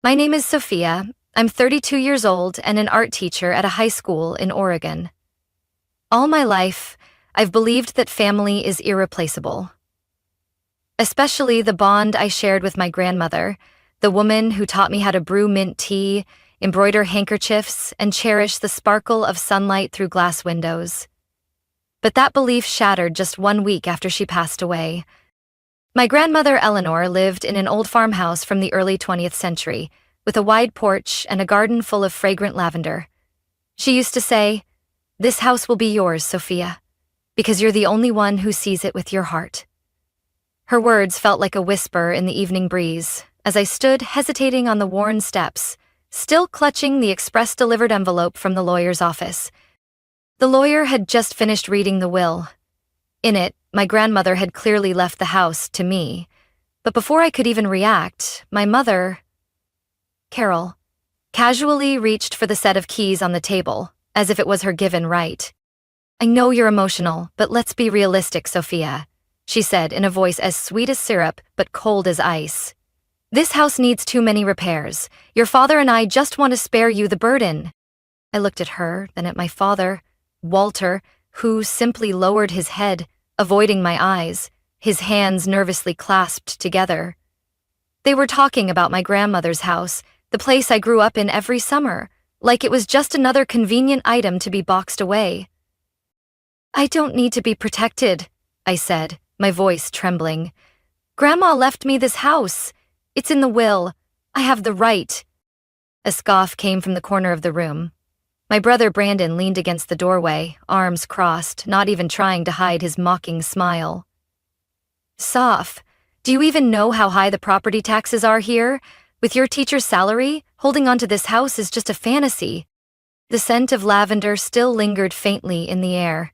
My name is Sophia. I'm 32 years old and an art teacher at a high school in Oregon. All my life, I've believed that family is irreplaceable. Especially the bond I shared with my grandmother, the woman who taught me how to brew mint tea, embroider handkerchiefs, and cherish the sparkle of sunlight through glass windows. But that belief shattered just 1 week after she passed away. My grandmother Eleanor lived in an old farmhouse from the early 20th century, with a wide porch and a garden full of fragrant lavender. She used to say, "This house will be yours, Sophia, because you're the only one who sees it with your heart." Her words felt like a whisper in the evening breeze, as I stood hesitating on the worn steps, still clutching the express-delivered envelope from the lawyer's office. The lawyer had just finished reading the will. In it, my grandmother had clearly left the house to me, but before I could even react, my mother, Carol, casually reached for the set of keys on the table, as if it was her given right. "I know you're emotional, but let's be realistic, Sophia," she said in a voice as sweet as syrup but cold as ice. "This house needs too many repairs. Your father and I just want to spare you the burden." I looked at her, then at my father, Walter, who simply lowered his head, avoiding my eyes, his hands nervously clasped together. They were talking about my grandmother's house, the place I grew up in every summer, like it was just another convenient item to be boxed away. "I don't need to be protected," I said, my voice trembling. "Grandma left me this house. It's in the will. I have the right." A scoff came from the corner of the room. My brother Brandon leaned against the doorway, arms crossed, not even trying to hide his mocking smile. "Soph, do you even know how high the property taxes are here? With your teacher's salary, holding onto this house is just a fantasy." The scent of lavender still lingered faintly in the air.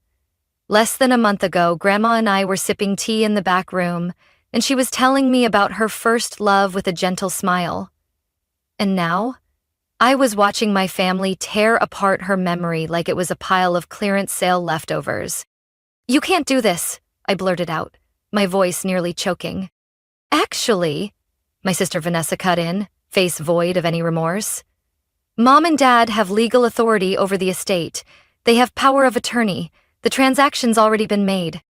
Less than a month ago, Grandma and I were sipping tea in the back room, and she was telling me about her first love with a gentle smile. And now, I was watching my family tear apart her memory like it was a pile of clearance sale leftovers. "You can't do this," I blurted out, my voice nearly choking. "Actually," my sister Vanessa cut in, face void of any remorse, "Mom and Dad have legal authority over the estate. They have power of attorney. The transaction's already been made."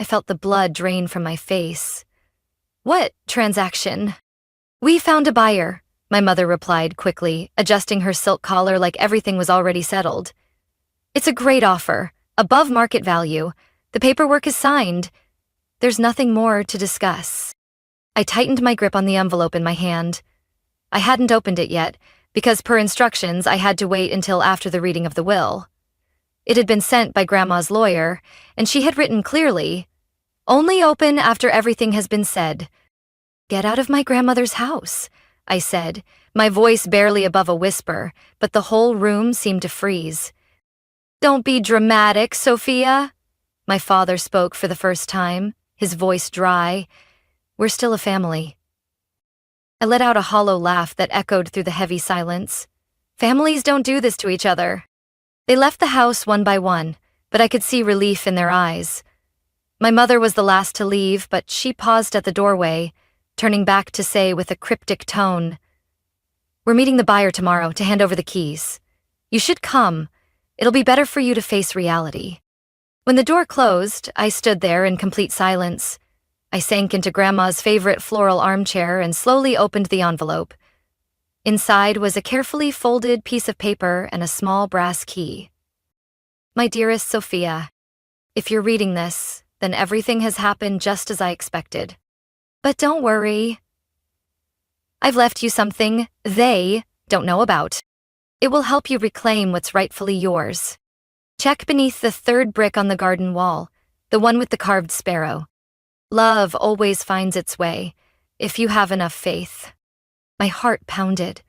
I felt the blood drain from my face. "What transaction?" "We found a buyer," my mother replied quickly, adjusting her silk collar like everything was already settled. "It's a great offer, above market value. The paperwork is signed. There's nothing more to discuss." I tightened my grip on the envelope in my hand. I hadn't opened it yet, because per instructions I had to wait until after the reading of the will. It had been sent by Grandma's lawyer, and she had written clearly, "Only open after everything has been said." "Get out of my grandmother's house," I said, my voice barely above a whisper, but the whole room seemed to freeze. "Don't be dramatic, Sophia." My father spoke for the first time, his voice dry. "We're still a family." I let out a hollow laugh that echoed through the heavy silence. Families don't do this to each other. They left the house one by one, but I could see relief in their eyes. My mother was the last to leave, but she paused at the doorway, turning back to say with a cryptic tone, "We're meeting the buyer tomorrow to hand over the keys. You should come. It'll be better for you to face reality." When the door closed, I stood there in complete silence. I sank into Grandma's favorite floral armchair and slowly opened the envelope. Inside was a carefully folded piece of paper and a small brass key. "My dearest Sophia, if you're reading this, then everything has happened just as I expected. But don't worry. I've left you something they don't know about. It will help you reclaim what's rightfully yours. Check beneath the third brick on the garden wall, the one with the carved sparrow. Love always finds its way, if you have enough faith." My heart pounded.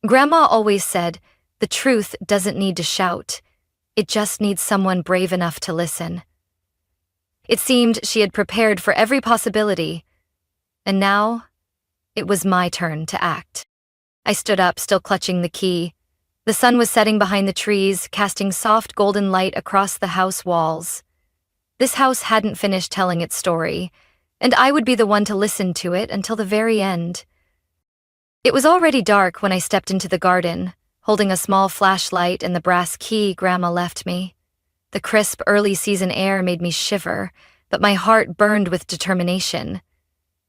Grandma always said, the truth doesn't need to shout. It just needs someone brave enough to listen. It seemed she had prepared for every possibility, and now it was my turn to act. I stood up, still clutching the key. The sun was setting behind the trees, casting soft golden light across the house walls. This house hadn't finished telling its story, and I would be the one to listen to it until the very end. It was already dark when I stepped into the garden, holding a small flashlight and the brass key Grandma left me. The crisp early-season air made me shiver, but my heart burned with determination.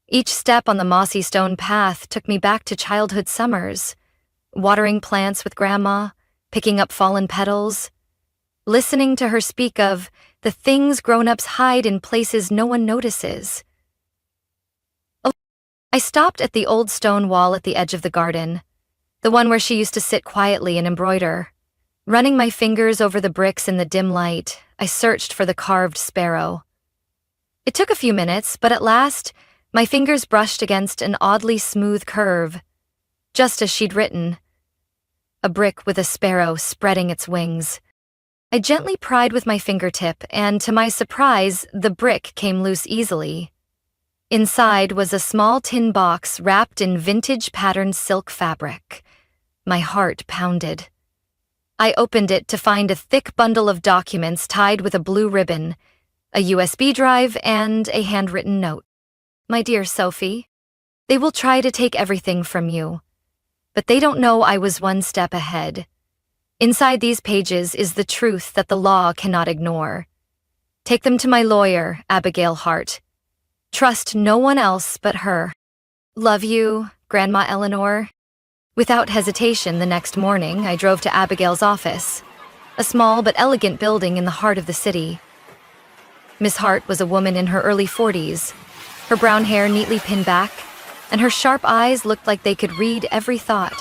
Each step on the mossy stone path took me back to childhood summers, watering plants with Grandma, picking up fallen petals, listening to her speak of the things grown-ups hide in places no one notices. I stopped at the old stone wall at the edge of the garden, the one where she used to sit quietly and embroider. Running my fingers over the bricks in the dim light, I searched for the carved sparrow. It took a few minutes, but at last, my fingers brushed against an oddly smooth curve, just as she'd written. A brick with a sparrow spreading its wings. I gently pried with my fingertip, and to my surprise, the brick came loose easily. Inside was a small tin box wrapped in vintage-patterned silk fabric. My heart pounded. I opened it to find a thick bundle of documents tied with a blue ribbon, a USB drive, and a handwritten note. My dear Sophie, they will try to take everything from you, but they don't know I was one step ahead. Inside these pages is the truth that the law cannot ignore. Take them to my lawyer, Abigail Hart. Trust no one else but her. Love you, Grandma Eleanor. Without hesitation, the next morning, I drove to Abigail's office, a small but elegant building in the heart of the city. Miss Hart was a woman in her early 40s, her brown hair neatly pinned back, and her sharp eyes looked like they could read every thought.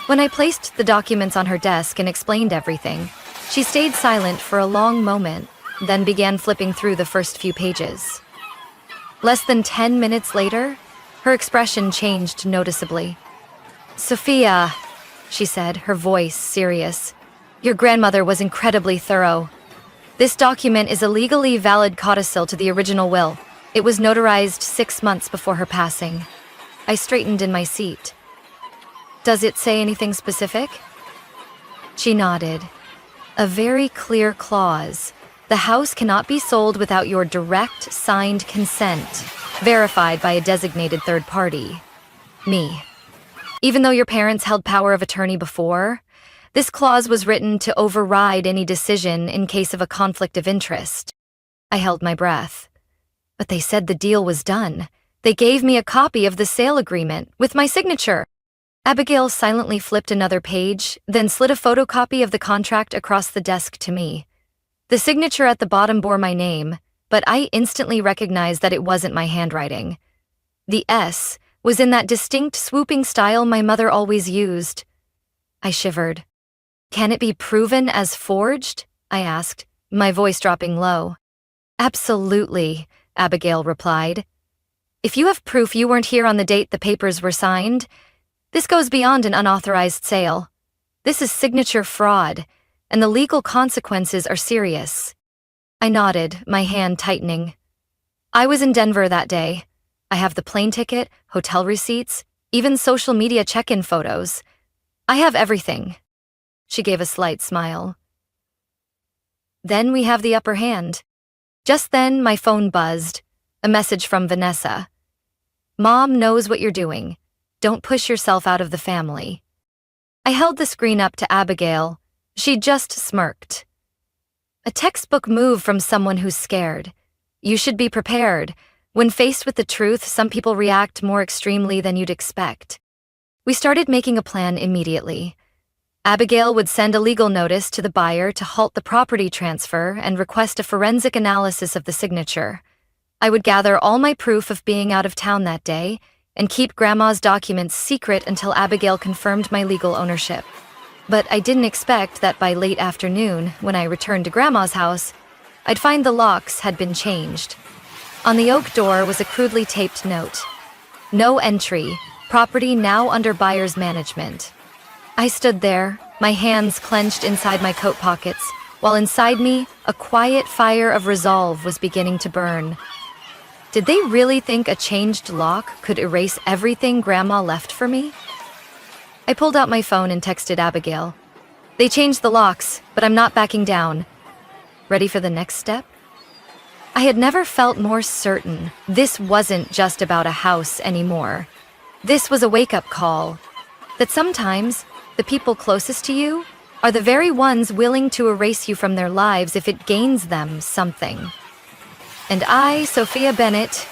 When I placed the documents on her desk and explained everything, she stayed silent for a long moment, then began flipping through the first few pages. Less than 10 minutes later, her expression changed noticeably. Sophia, she said, her voice serious. Your grandmother was incredibly thorough. This document is a legally valid codicil to the original will. It was notarized 6 months before her passing. I straightened in my seat. Does it say anything specific? She nodded. A very clear clause. The house cannot be sold without your direct, signed consent, verified by a designated third party. Me. Even though your parents held power of attorney before, this clause was written to override any decision in case of a conflict of interest. I held my breath. But they said the deal was done. They gave me a copy of the sale agreement with my signature. Abigail silently flipped another page, then slid a photocopy of the contract across the desk to me. The signature at the bottom bore my name, but I instantly recognized that it wasn't my handwriting. The S was in that distinct swooping style my mother always used. I shivered. Can it be proven as forged? I asked, my voice dropping low. Absolutely, Abigail replied. If you have proof you weren't here on the date the papers were signed, this goes beyond an unauthorized sale. This is signature fraud, and the legal consequences are serious. I nodded, my hand tightening. I was in Denver that day. I have the plane ticket, hotel receipts, even social media check-in photos. I have everything. She gave a slight smile. Then we have the upper hand. Just then, my phone buzzed. A message from Vanessa. Mom knows what you're doing. Don't push yourself out of the family. I held the screen up to Abigail. She just smirked. A textbook move from someone who's scared. You should be prepared. When faced with the truth, some people react more extremely than you'd expect. We started making a plan immediately. Abigail would send a legal notice to the buyer to halt the property transfer and request a forensic analysis of the signature. I would gather all my proof of being out of town that day and keep Grandma's documents secret until Abigail confirmed my legal ownership. But I didn't expect that by late afternoon, when I returned to Grandma's house, I'd find the locks had been changed. On the oak door was a crudely taped note. No entry. Property now under buyer's management. I stood there, my hands clenched inside my coat pockets, while inside me, a quiet fire of resolve was beginning to burn. Did they really think a changed lock could erase everything Grandma left for me? I pulled out my phone and texted Abigail. They changed the locks, but I'm not backing down. Ready for the next step? I had never felt more certain this wasn't just about a house anymore. This was a wake-up call, that sometimes the people closest to you are the very ones willing to erase you from their lives if it gains them something. And I, Sophia Bennett,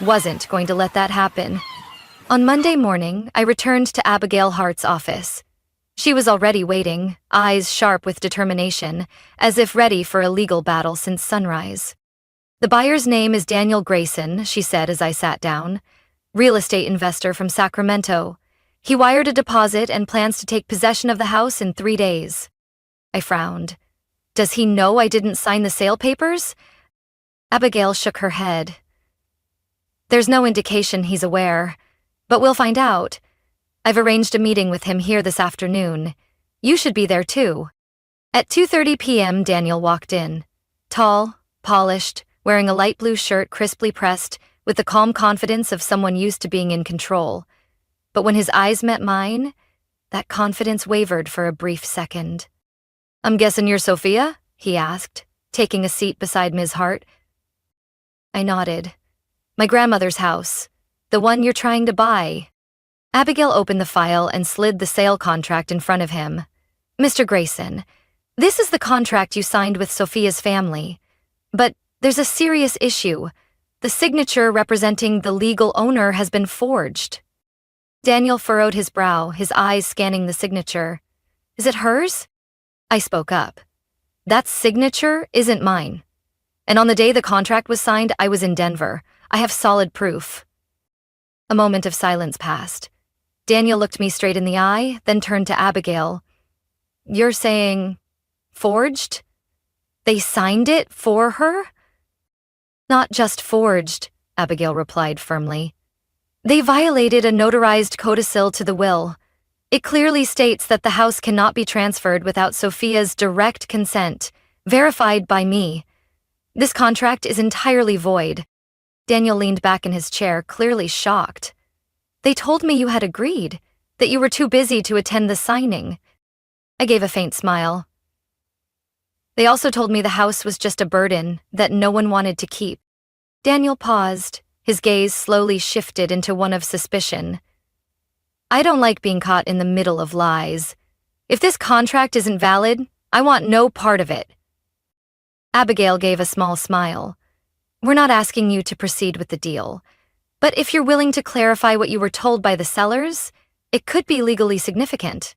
wasn't going to let that happen. On Monday morning, I returned to Abigail Hart's office. She was already waiting, eyes sharp with determination, as if ready for a legal battle since sunrise. "The buyer's name is Daniel Grayson," she said as I sat down. "Real estate investor from Sacramento. He wired a deposit and plans to take possession of the house in 3 days." I frowned. "Does he know I didn't sign the sale papers?" Abigail shook her head. "There's no indication he's aware, but we'll find out. I've arranged a meeting with him here this afternoon. You should be there too." At 2:30 p.m., Daniel walked in. Tall, polished, wearing a light blue shirt crisply pressed, with the calm confidence of someone used to being in control. But when his eyes met mine, that confidence wavered for a brief second. "I'm guessing you're Sophia?" he asked, taking a seat beside Ms. Hart. I nodded. "My grandmother's house. The one you're trying to buy." Abigail opened the file and slid the sale contract in front of him. "Mr. Grayson, this is the contract you signed with Sophia's family. But there's a serious issue. The signature representing the legal owner has been forged." Daniel furrowed his brow, his eyes scanning the signature. "Is it hers?" I spoke up. "That signature isn't mine. And on the day the contract was signed, I was in Denver. I have solid proof." A moment of silence passed. Daniel looked me straight in the eye, then turned to Abigail. "You're saying forged? They signed it for her?" "Not just forged," Abigail replied firmly. "They violated a notarized codicil to the will. It clearly states that the house cannot be transferred without Sophia's direct consent, verified by me. This contract is entirely void." Daniel leaned back in his chair, clearly shocked. "They told me you had agreed, that you were too busy to attend the signing." I gave a faint smile. "They also told me the house was just a burden that no one wanted to keep." Daniel paused, his gaze slowly shifted into one of suspicion. "I don't like being caught in the middle of lies. If this contract isn't valid, I want no part of it." Abigail gave a small smile. "We're not asking you to proceed with the deal. But if you're willing to clarify what you were told by the sellers, it could be legally significant."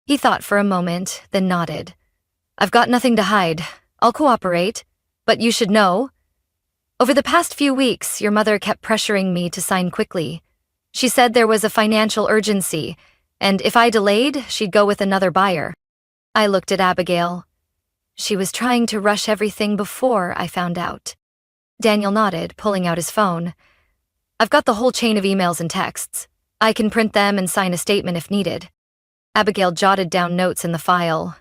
He thought for a moment, then nodded. "I've got nothing to hide. I'll cooperate. But you should know. Over the past few weeks, your mother kept pressuring me to sign quickly. She said there was a financial urgency, and if I delayed, she'd go with another buyer." I looked at Abigail. "She was trying to rush everything before I found out." Daniel nodded, pulling out his phone. "I've got the whole chain of emails and texts. I can print them and sign a statement if needed." Abigail jotted down notes in the file.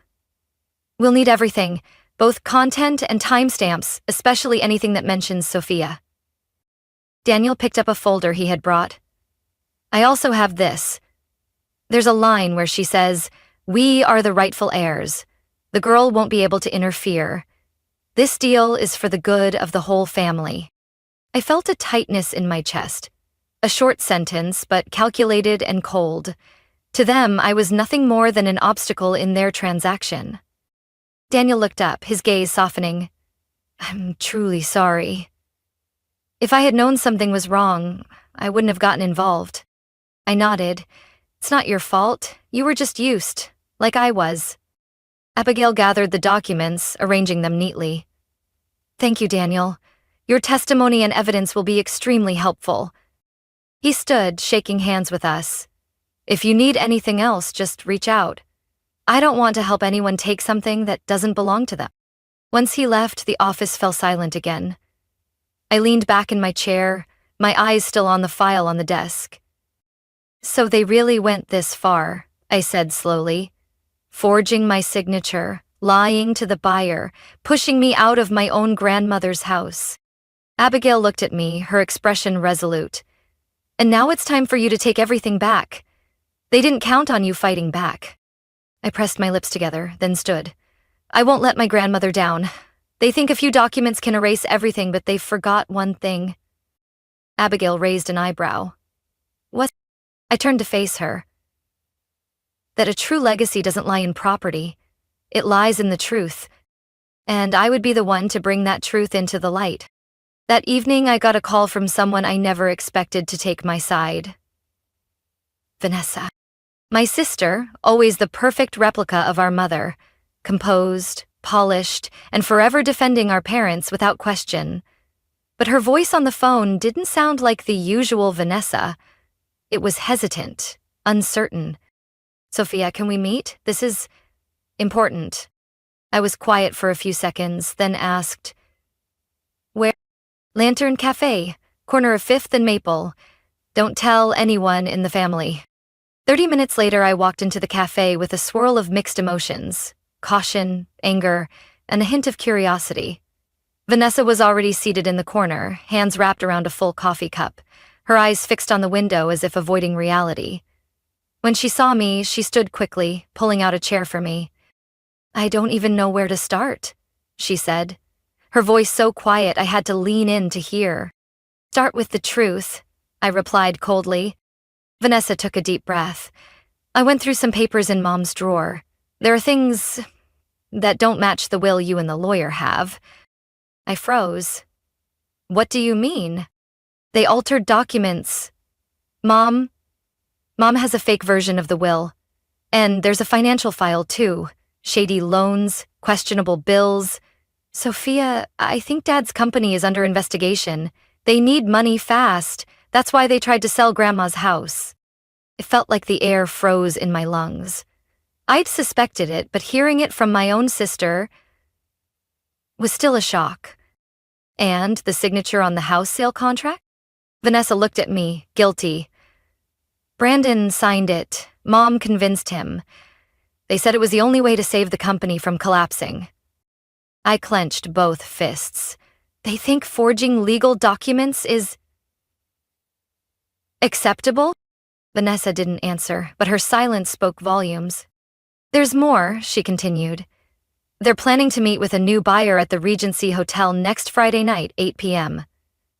"We'll need everything, both content and timestamps, especially anything that mentions Sophia." Daniel picked up a folder he had brought. "I also have this. There's a line where she says, 'We are the rightful heirs. The girl won't be able to interfere. This deal is for the good of the whole family.'" I felt a tightness in my chest. A short sentence, but calculated and cold. To them, I was nothing more than an obstacle in their transaction. Daniel looked up, his gaze softening. "I'm truly sorry. If I had known something was wrong, I wouldn't have gotten involved." I nodded. "It's not your fault. You were just used, like I was." Abigail gathered the documents, arranging them neatly. "Thank you, Daniel. Your testimony and evidence will be extremely helpful." He stood, shaking hands with us. "If you need anything else, just reach out. I don't want to help anyone take something that doesn't belong to them." Once he left, the office fell silent again. I leaned back in my chair, my eyes still on the file on the desk. "So they really went this far," I said slowly. "Forging my signature, lying to the buyer, pushing me out of my own grandmother's house." Abigail looked at me, her expression resolute. "And now it's time for you to take everything back. They didn't count on you fighting back." I pressed my lips together, then stood. "I won't let my grandmother down. They think a few documents can erase everything, but they forgot one thing." Abigail raised an eyebrow. "What?" I turned to face her. That a true legacy doesn't lie in property. It lies in the truth. And I would be the one to bring that truth into the light. That evening, I got a call from someone I never expected to take my side. Vanessa. My sister, always the perfect replica of our mother, composed, polished, and forever defending our parents without question. But her voice on the phone didn't sound like the usual Vanessa. It was hesitant, uncertain. Sophia, can we meet? This is important. I was quiet for a few seconds, then asked, Where? Lantern Cafe, corner of 5th and Maple. Don't tell anyone in the family. 30 minutes later, I walked into the cafe with a swirl of mixed emotions, caution, anger, and a hint of curiosity. Vanessa was already seated in the corner, hands wrapped around a full coffee cup, her eyes fixed on the window as if avoiding reality. When she saw me, she stood quickly, pulling out a chair for me. I don't even know where to start, she said, her voice so quiet I had to lean in to hear. Start with the truth, I replied coldly. Vanessa took a deep breath. I went through some papers in Mom's drawer. There are things that don't match the will you and the lawyer have. I froze. What do you mean? They altered documents. Mom has a fake version of the will. And there's a financial file too. Shady loans, questionable bills. Sophia, I think Dad's company is under investigation. They need money fast. That's why they tried to sell Grandma's house. It felt like the air froze in my lungs. I'd suspected it, but hearing it from my own sister was still a shock. And the signature on the house sale contract? Vanessa looked at me, guilty. Brandon signed it. Mom convinced him. They said it was the only way to save the company from collapsing. I clenched both fists. They think forging legal documents is acceptable? Vanessa didn't answer, but her silence spoke volumes. There's more, she continued. They're planning to meet with a new buyer at the Regency Hotel next Friday night, 8 p.m.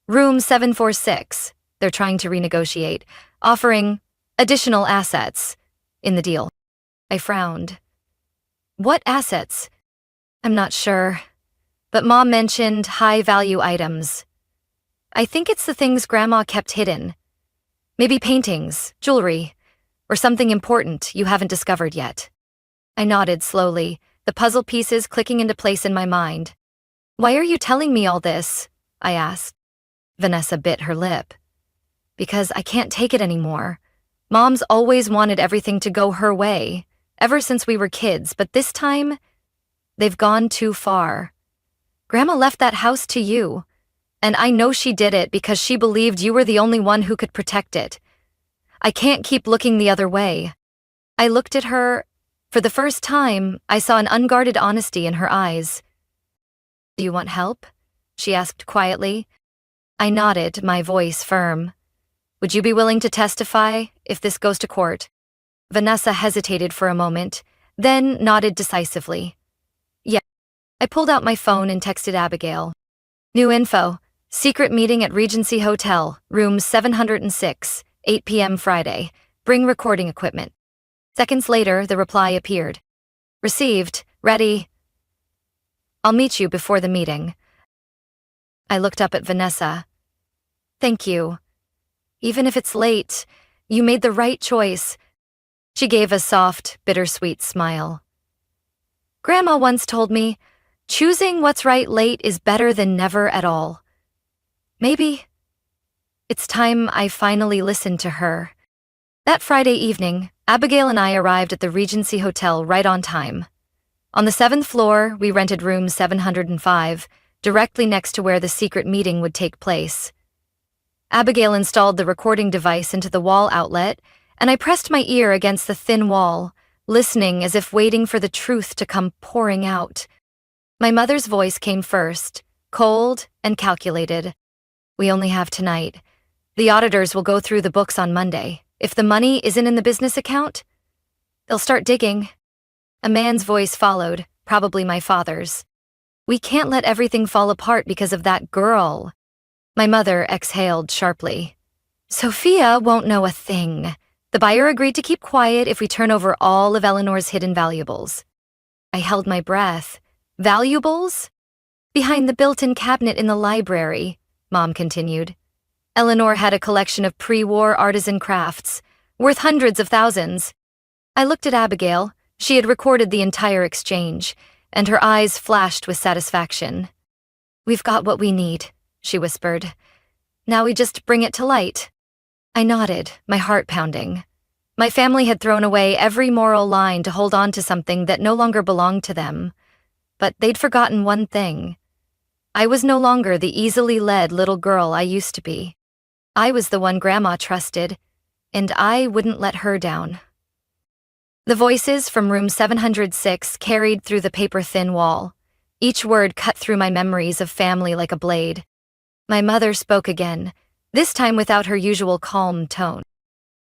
Room 746. They're trying to renegotiate, offering additional assets in the deal. I frowned. What assets? I'm not sure, but Mom mentioned high-value items. I think it's the things Grandma kept hidden. Maybe paintings, jewelry, or something important you haven't discovered yet. I nodded slowly, the puzzle pieces clicking into place in my mind. Why are you telling me all this? I asked. Vanessa bit her lip. Because I can't take it anymore. Mom's always wanted everything to go her way, ever since we were kids, but this time, they've gone too far. Grandma left that house to you, and I know she did it because she believed you were the only one who could protect it. I can't keep looking the other way. I looked at her. For the first time, I saw an unguarded honesty in her eyes. Do you want help? She asked quietly. I nodded, my voice firm. Would you be willing to testify if this goes to court? Vanessa hesitated for a moment, then nodded decisively. Yeah. I pulled out my phone and texted Abigail. New info. Secret meeting at Regency Hotel, room 706, 8 p.m. Friday. Bring recording equipment. Seconds later, the reply appeared. Received. Ready. I'll meet you before the meeting. I looked up at Vanessa. Thank you. Even if it's late, you made the right choice. She gave a soft, bittersweet smile. Grandma once told me, choosing what's right late is better than never at all. Maybe it's time I finally listened to her. That Friday evening, Abigail and I arrived at the Regency Hotel right on time. On the 7th floor, we rented room 705, directly next to where the secret meeting would take place. Abigail installed the recording device into the wall outlet, and I pressed my ear against the thin wall, listening as if waiting for the truth to come pouring out. My mother's voice came first, cold and calculated. We only have tonight. The auditors will go through the books on Monday. If the money isn't in the business account, they'll start digging. A man's voice followed, probably my father's. We can't let everything fall apart because of that girl. My mother exhaled sharply. Sophia won't know a thing. The buyer agreed to keep quiet if we turn over all of Eleanor's hidden valuables. I held my breath. Valuables? Behind the built-in cabinet in the library, Mom continued. Eleanor had a collection of pre-war artisan crafts, worth hundreds of thousands. I looked at Abigail. She had recorded the entire exchange, and her eyes flashed with satisfaction. "We've got what we need," she whispered. "Now we just bring it to light." I nodded, my heart pounding. My family had thrown away every moral line to hold on to something that no longer belonged to them. But they'd forgotten one thing. I was no longer the easily led little girl I used to be. I was the one Grandma trusted, and I wouldn't let her down. The voices from room 706 carried through the paper-thin wall. Each word cut through my memories of family like a blade. My mother spoke again, this time without her usual calm tone.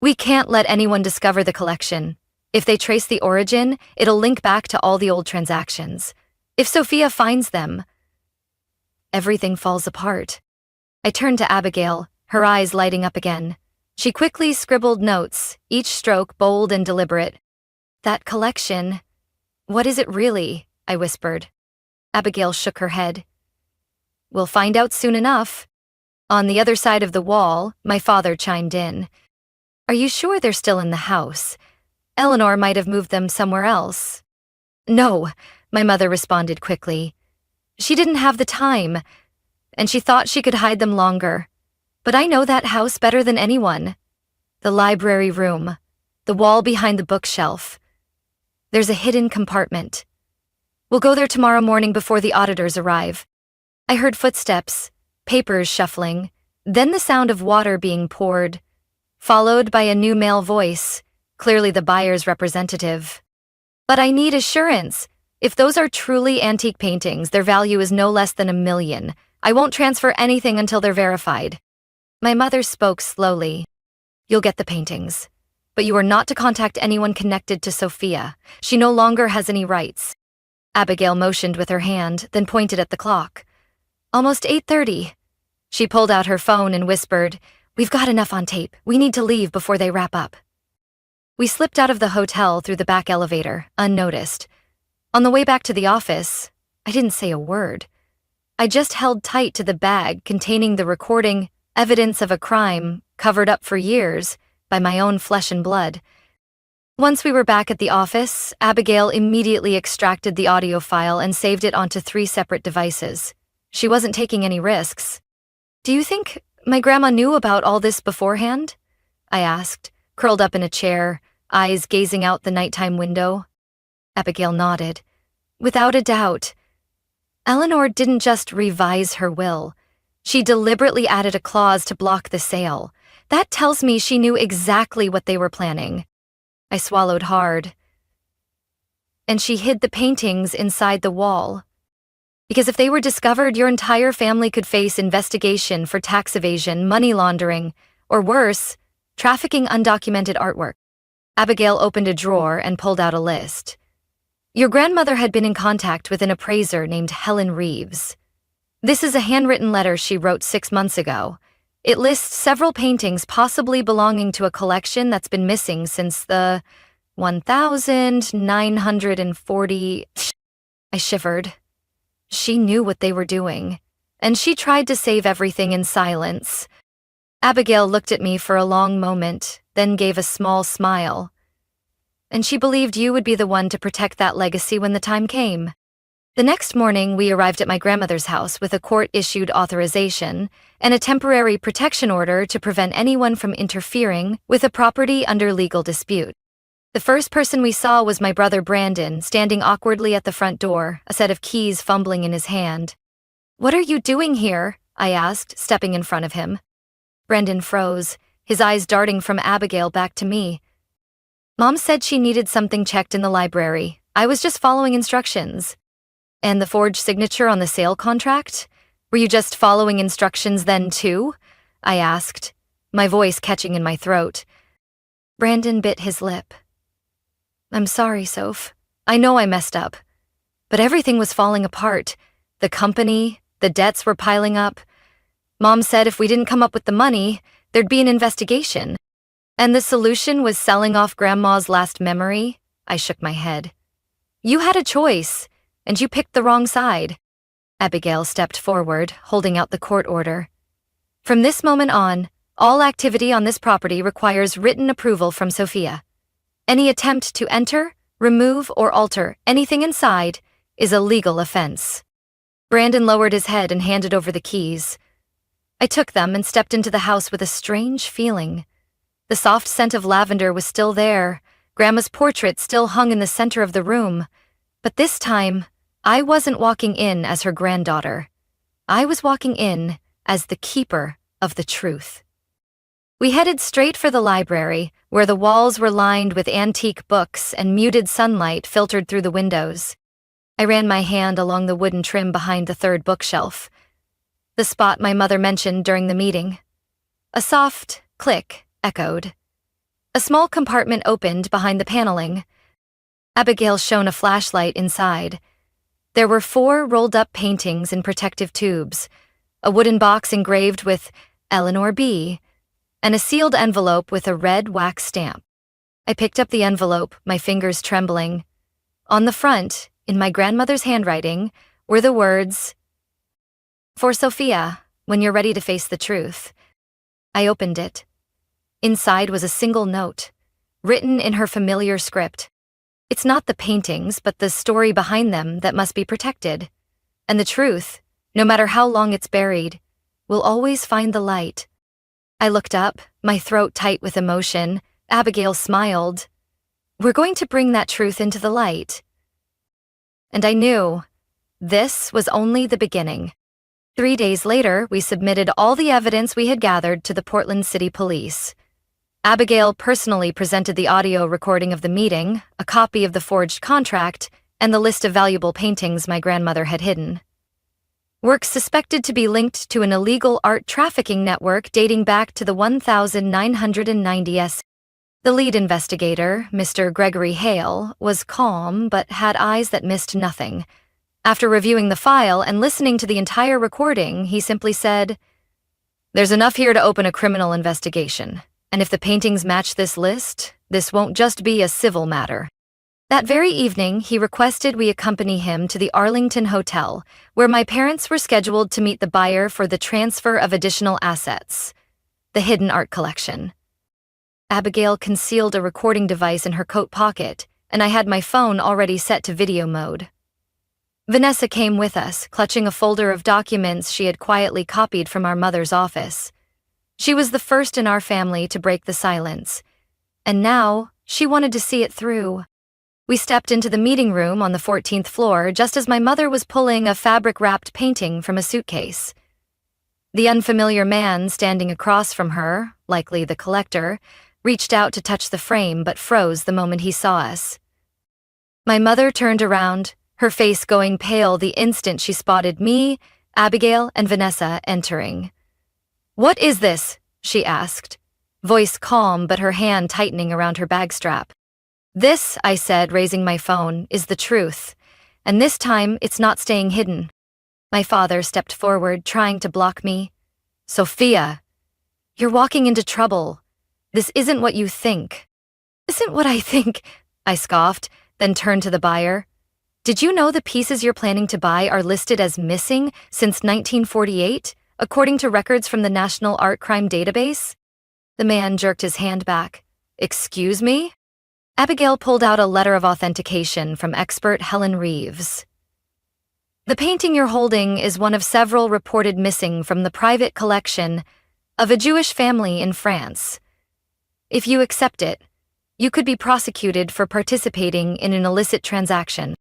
"We can't let anyone discover the collection. If they trace the origin, it'll link back to all the old transactions. If Sophia finds them, everything falls apart." I turned to Abigail, her eyes lighting up again. She quickly scribbled notes, each stroke bold and deliberate. "That collection, what is it really?" I whispered. Abigail shook her head. "We'll find out soon enough." On the other side of the wall, my father chimed in. "Are you sure they're still in the house? Eleanor might have moved them somewhere else." "No," my mother responded quickly. "She didn't have the time, and she thought she could hide them longer. But I know that house better than anyone. The library room, the wall behind the bookshelf. There's a hidden compartment. We'll go there tomorrow morning before the auditors arrive." I heard footsteps, papers shuffling, then the sound of water being poured, followed by a new male voice, clearly the buyer's representative. "But I need assurance. If those are truly antique paintings, their value is no less than $1 million. I won't transfer anything until they're verified." My mother spoke slowly. "You'll get the paintings, but you are not to contact anyone connected to Sophia. She no longer has any rights." Abigail motioned with her hand, then pointed at the clock. "Almost 8:30. She pulled out her phone and whispered, "We've got enough on tape. We need to leave before they wrap up." We slipped out of the hotel through the back elevator, unnoticed. On the way back to the office, I didn't say a word. I just held tight to the bag containing the recording, evidence of a crime covered up for years by my own flesh and blood. Once we were back at the office, Abigail immediately extracted the audio file and saved it onto 3 separate devices. She wasn't taking any risks. "Do you think my grandma knew about all this beforehand?" I asked, curled up in a chair, eyes gazing out the nighttime window. Abigail nodded. "Without a doubt. Eleanor didn't just revise her will. She deliberately added a clause to block the sale. That tells me she knew exactly what they were planning." I swallowed hard. "And she hid the paintings inside the wall. Because if they were discovered, your entire family could face investigation for tax evasion, money laundering, or worse, trafficking undocumented artwork." Abigail opened a drawer and pulled out a list. "Your grandmother had been in contact with an appraiser named Helen Reeves. This is a handwritten letter she wrote 6 months ago. It lists several paintings possibly belonging to a collection that's been missing since the 1940. I shivered. She knew what they were doing, and she tried to save everything in silence. Abigail looked at me for a long moment, then gave a small smile. "And she believed you would be the one to protect that legacy when the time came." The next morning, we arrived at my grandmother's house with a court-issued authorization and a temporary protection order to prevent anyone from interfering with a property under legal dispute. The first person we saw was my brother Brandon, standing awkwardly at the front door, a set of keys fumbling in his hand. "What are you doing here?" I asked, stepping in front of him. Brandon froze, his eyes darting from Abigail back to me. "Mom said she needed something checked in the library. I was just following instructions." "And the forged signature on the sale contract? Were you just following instructions then too?" I asked, my voice catching in my throat. Brandon bit his lip. "I'm sorry, Soph. I know I messed up. But everything was falling apart. The company, the debts were piling up. Mom said if we didn't come up with the money, there'd be an investigation." And the solution was selling off Grandma's last memory? I shook my head. You had a choice, and you picked the wrong side. Abigail stepped forward, holding out the court order. From this moment on, all activity on this property requires written approval from Sophia. Any attempt to enter, remove, or alter anything inside is a legal offense. Brandon lowered his head and handed over the keys. I took them and stepped into the house with a strange feeling. The soft scent of lavender was still there, Grandma's portrait still hung in the center of the room, but this time, I wasn't walking in as her granddaughter. I was walking in as the keeper of the truth. We headed straight for the library, where the walls were lined with antique books and muted sunlight filtered through the windows. I ran my hand along the wooden trim behind the third bookshelf, the spot my mother mentioned during the meeting. A soft click echoed. A small compartment opened behind the paneling. Abigail shone a flashlight inside. There were 4 rolled-up paintings in protective tubes, a wooden box engraved with Eleanor B., and a sealed envelope with a red wax stamp. I picked up the envelope, my fingers trembling. On the front, in my grandmother's handwriting, were the words, "For Sophia, when you're ready to face the truth." I opened it. Inside was a single note, written in her familiar script. It's not the paintings, but the story behind them that must be protected. And the truth, no matter how long it's buried, will always find the light. I looked up, my throat tight with emotion. Abigail smiled. We're going to bring that truth into the light. And I knew this was only the beginning. 3 days later, we submitted all the evidence we had gathered to the Portland City Police. Abigail personally presented the audio recording of the meeting, a copy of the forged contract, and the list of valuable paintings my grandmother had hidden. Works suspected to be linked to an illegal art trafficking network dating back to the 1990s. The lead investigator, Mr. Gregory Hale, was calm but had eyes that missed nothing. After reviewing the file and listening to the entire recording, he simply said, "There's enough here to open a criminal investigation. And if the paintings match this list, this won't just be a civil matter." That very evening, he requested we accompany him to the Arlington Hotel, where my parents were scheduled to meet the buyer for the transfer of additional assets, the hidden art collection. Abigail concealed a recording device in her coat pocket, and I had my phone already set to video mode. Vanessa came with us, clutching a folder of documents she had quietly copied from our mother's office. She was the first in our family to break the silence, and now she wanted to see it through. We stepped into the meeting room on the 14th floor just as my mother was pulling a fabric-wrapped painting from a suitcase. The unfamiliar man standing across from her, likely the collector, reached out to touch the frame but froze the moment he saw us. My mother turned around, her face going pale the instant she spotted me, Abigail, and Vanessa entering. "What is this?" she asked, voice calm but her hand tightening around her bag strap. "This," I said, raising my phone, "is the truth, and this time it's not staying hidden." My father stepped forward, trying to block me. "Sophia, you're walking into trouble. This isn't what you think." "Isn't what I think," I scoffed, then turned to the buyer. "Did you know the pieces you're planning to buy are listed as missing since 1948, according to records from the National Art Crime Database?" The man jerked his hand back. "Excuse me?" Abigail pulled out a letter of authentication from expert Helen Reeves. "The painting you're holding is one of several reported missing from the private collection of a Jewish family in France. If you accept it, you could be prosecuted for participating in an illicit transaction."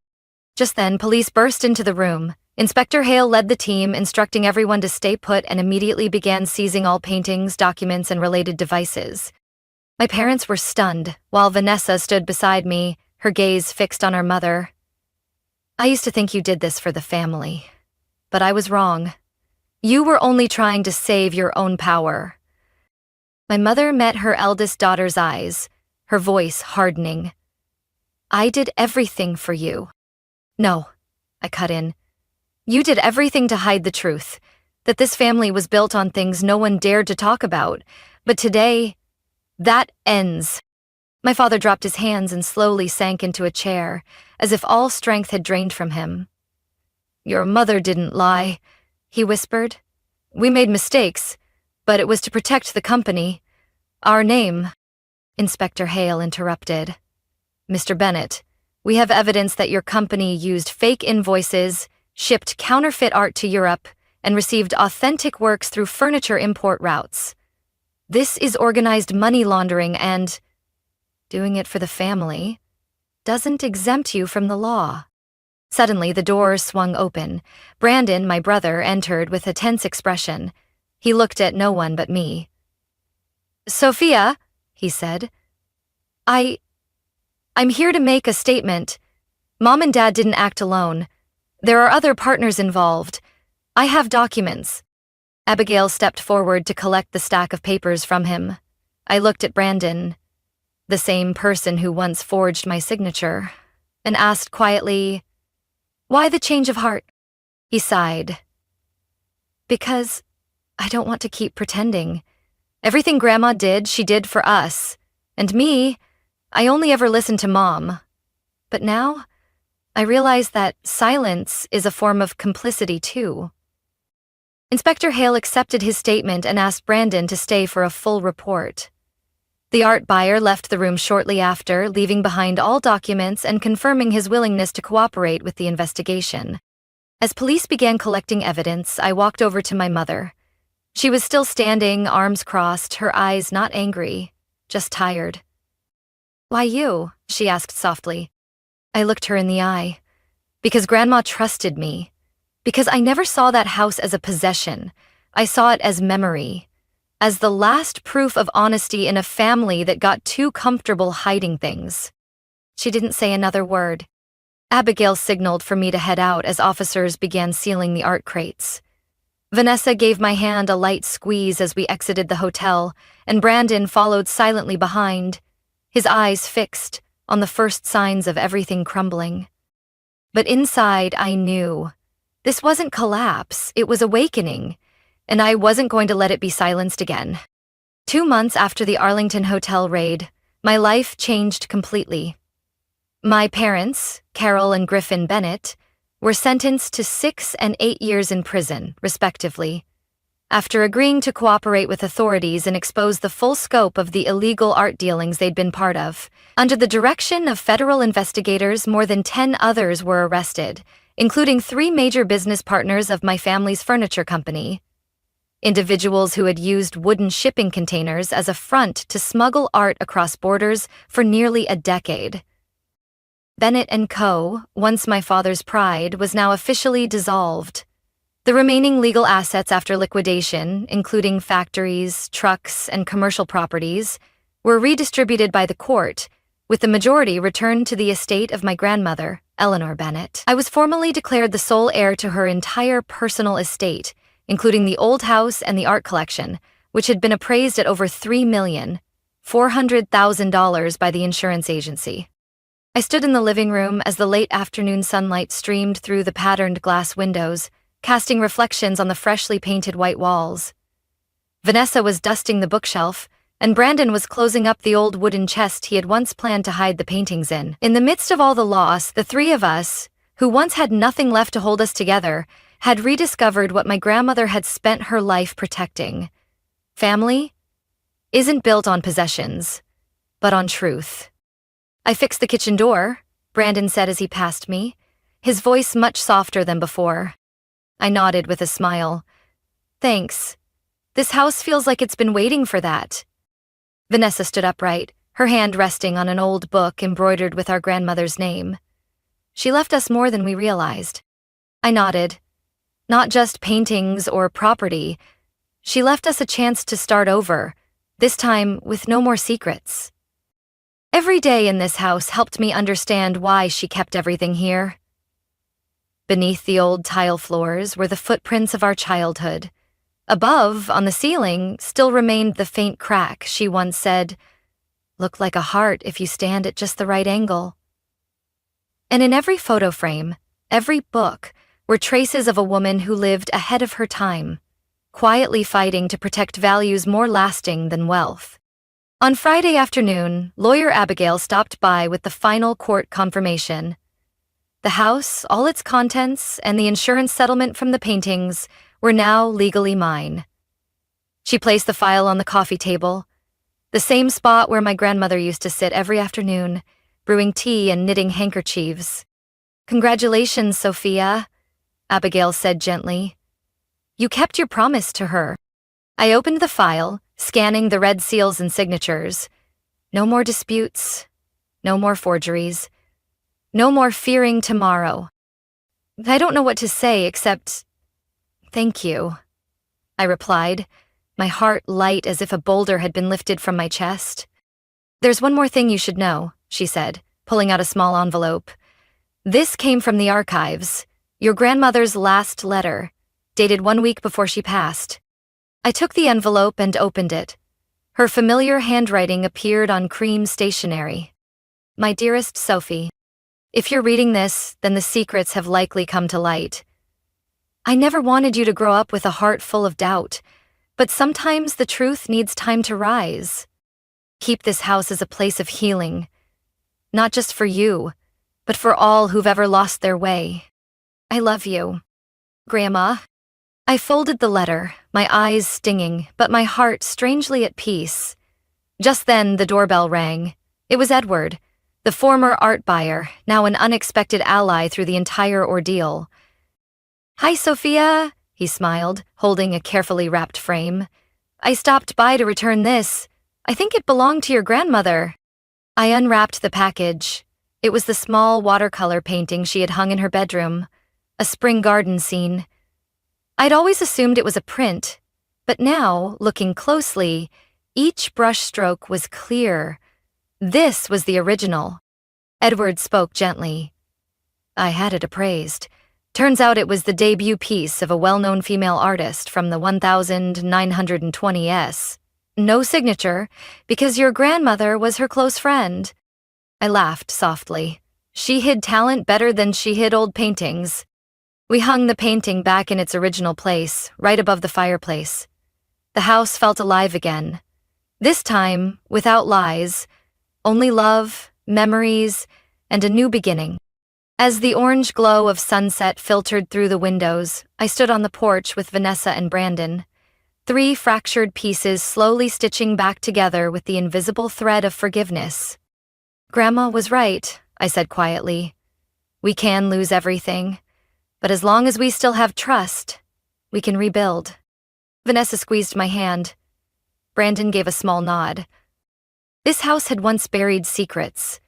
Just then, police burst into the room. Inspector Hale led the team, instructing everyone to stay put, and immediately began seizing all paintings, documents, and related devices. My parents were stunned, while Vanessa stood beside me, her gaze fixed on our mother. "I used to think you did this for the family, but I was wrong. You were only trying to save your own power." My mother met her eldest daughter's eyes, her voice hardening. "I did everything for you." "No," I cut in. "You did everything to hide the truth, that this family was built on things no one dared to talk about, but today, That ends. My father dropped his hands and slowly sank into a chair, as if all strength had drained from him. Your mother didn't lie, he whispered. We made mistakes, but it was to protect the company. Our name. Inspector Hale interrupted. Mr. Bennett, we have evidence that your company used fake invoices, shipped counterfeit art to Europe, and received authentic works through furniture import routes. This is organized money laundering and doing it for the family doesn't exempt you from the law. Suddenly, the doors swung open. Brandon, my brother, entered with a tense expression. He looked at no one but me. Sophia, he said, I'm here to make a statement. Mom and Dad didn't act alone. There are other partners involved. I have documents. Abigail stepped forward to collect the stack of papers from him. I looked at Brandon, the same person who once forged my signature, and asked quietly, Why the change of heart? He sighed. Because I don't want to keep pretending. Everything Grandma did, she did for us. And me, I only ever listened to Mom. But now, I realize that silence is a form of complicity too. Inspector Hale accepted his statement and asked Brandon to stay for a full report. The art buyer left the room shortly after, leaving behind all documents and confirming his willingness to cooperate with the investigation. As police began collecting evidence, I walked over to my mother. She was still standing, arms crossed, her eyes not angry, just tired. Why you? She asked softly. I looked her in the eye. Because Grandma trusted me. Because I never saw that house as a possession. I saw it as memory. As the last proof of honesty in a family that got too comfortable hiding things. She didn't say another word. Abigail signaled for me to head out as officers began sealing the art crates. Vanessa gave my hand a light squeeze as we exited the hotel, and Brandon followed silently behind, his eyes fixed on the first signs of everything crumbling. But inside, I knew. This wasn't collapse, it was awakening, and I wasn't going to let it be silenced again. 2 months after the Arlington Hotel raid, my life changed completely. My parents, Carol and Griffin Bennett, were sentenced to 6 and 8 years in prison, respectively, after agreeing to cooperate with authorities and expose the full scope of the illegal art dealings they'd been part of. Under the direction of federal investigators, more than 10 others were arrested, including 3 major business partners of my family's furniture company. Individuals who had used wooden shipping containers as a front to smuggle art across borders for nearly a decade. Bennett & Co., once my father's pride, was now officially dissolved. The remaining legal assets after liquidation, including factories, trucks, and commercial properties, were redistributed by the court, with the majority returned to the estate of my grandmother, Eleanor Bennett. I was formally declared the sole heir to her entire personal estate, including the old house and the art collection, which had been appraised at over $3,400,000 by the insurance agency. I stood in the living room as the late afternoon sunlight streamed through the patterned glass windows, casting reflections on the freshly painted white walls. Vanessa was dusting the bookshelf, and Brandon was closing up the old wooden chest he had once planned to hide the paintings in. In the midst of all the loss, the 3 of us, who once had nothing left to hold us together, had rediscovered what my grandmother had spent her life protecting. Family isn't built on possessions, but on truth. I fixed the kitchen door, Brandon said as he passed me, his voice much softer than before. I nodded with a smile. Thanks. This house feels like it's been waiting for that. Vanessa stood upright, her hand resting on an old book embroidered with our grandmother's name. She left us more than we realized. I nodded. Not just paintings or property. She left us a chance to start over, this time with no more secrets. Every day in this house helped me understand why she kept everything here. Beneath the old tile floors were the footprints of our childhood. Above, on the ceiling, still remained the faint crack she once said, "Looked like a heart if you stand at just the right angle." And in every photo frame, every book, were traces of a woman who lived ahead of her time, quietly fighting to protect values more lasting than wealth. On Friday afternoon, lawyer Abigail stopped by with the final court confirmation. The house, all its contents, and the insurance settlement from the paintings were now legally mine. She placed the file on the coffee table, the same spot where my grandmother used to sit every afternoon, brewing tea and knitting handkerchiefs. "Congratulations, Sophia," Abigail said gently. "You kept your promise to her." I opened the file, scanning the red seals and signatures. No more disputes, no more forgeries, no more fearing tomorrow. I don't know what to say except, "Thank you," I replied, my heart light as if a boulder had been lifted from my chest. "There's one more thing you should know," she said, pulling out a small envelope. "This came from the archives, your grandmother's last letter, dated 1 week before she passed." I took the envelope and opened it. Her familiar handwriting appeared on cream stationery. "My dearest Sophie, if you're reading this, then the secrets have likely come to light. I never wanted you to grow up with a heart full of doubt, but sometimes the truth needs time to rise. Keep this house as a place of healing, not just for you, but for all who've ever lost their way. I love you, Grandma." I folded the letter, my eyes stinging, but my heart strangely at peace. Just then, the doorbell rang. It was Edward, the former art buyer, now an unexpected ally through the entire ordeal. "Hi, Sophia," he smiled, holding a carefully wrapped frame. "I stopped by to return this. I think it belonged to your grandmother." I unwrapped the package. It was the small watercolor painting she had hung in her bedroom, a spring garden scene. I'd always assumed it was a print, but now, looking closely, each brushstroke was clear. This was the original. Edward spoke gently. "I had it appraised. Turns out it was the debut piece of a well-known female artist from the 1920s. No signature, because your grandmother was her close friend." I laughed softly. She hid talent better than she hid old paintings. We hung the painting back in its original place, right above the fireplace. The house felt alive again. This time, without lies, only love, memories, and a new beginning. As the orange glow of sunset filtered through the windows, I stood on the porch with Vanessa and Brandon, 3 fractured pieces slowly stitching back together with the invisible thread of forgiveness. "Grandma was right," I said quietly. "We can lose everything, but as long as we still have trust, we can rebuild." Vanessa squeezed my hand. Brandon gave a small nod. This house had once buried secrets.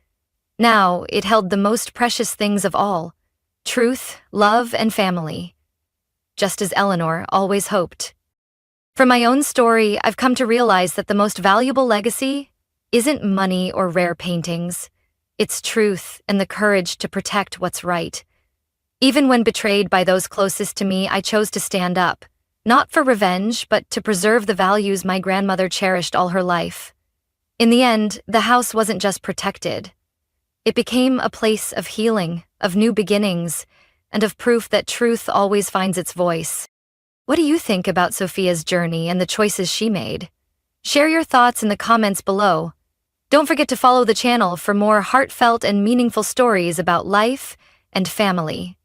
Now it held the most precious things of all: truth, love, and family. Just as Eleanor always hoped. From my own story, I've come to realize that the most valuable legacy isn't money or rare paintings. It's truth and the courage to protect what's right. Even when betrayed by those closest to me, I chose to stand up, not for revenge, but to preserve the values my grandmother cherished all her life. In the end, the house wasn't just protected. It became a place of healing, of new beginnings, and of proof that truth always finds its voice. What do you think about Sophia's journey and the choices she made? Share your thoughts in the comments below. Don't forget to follow the channel for more heartfelt and meaningful stories about life and family.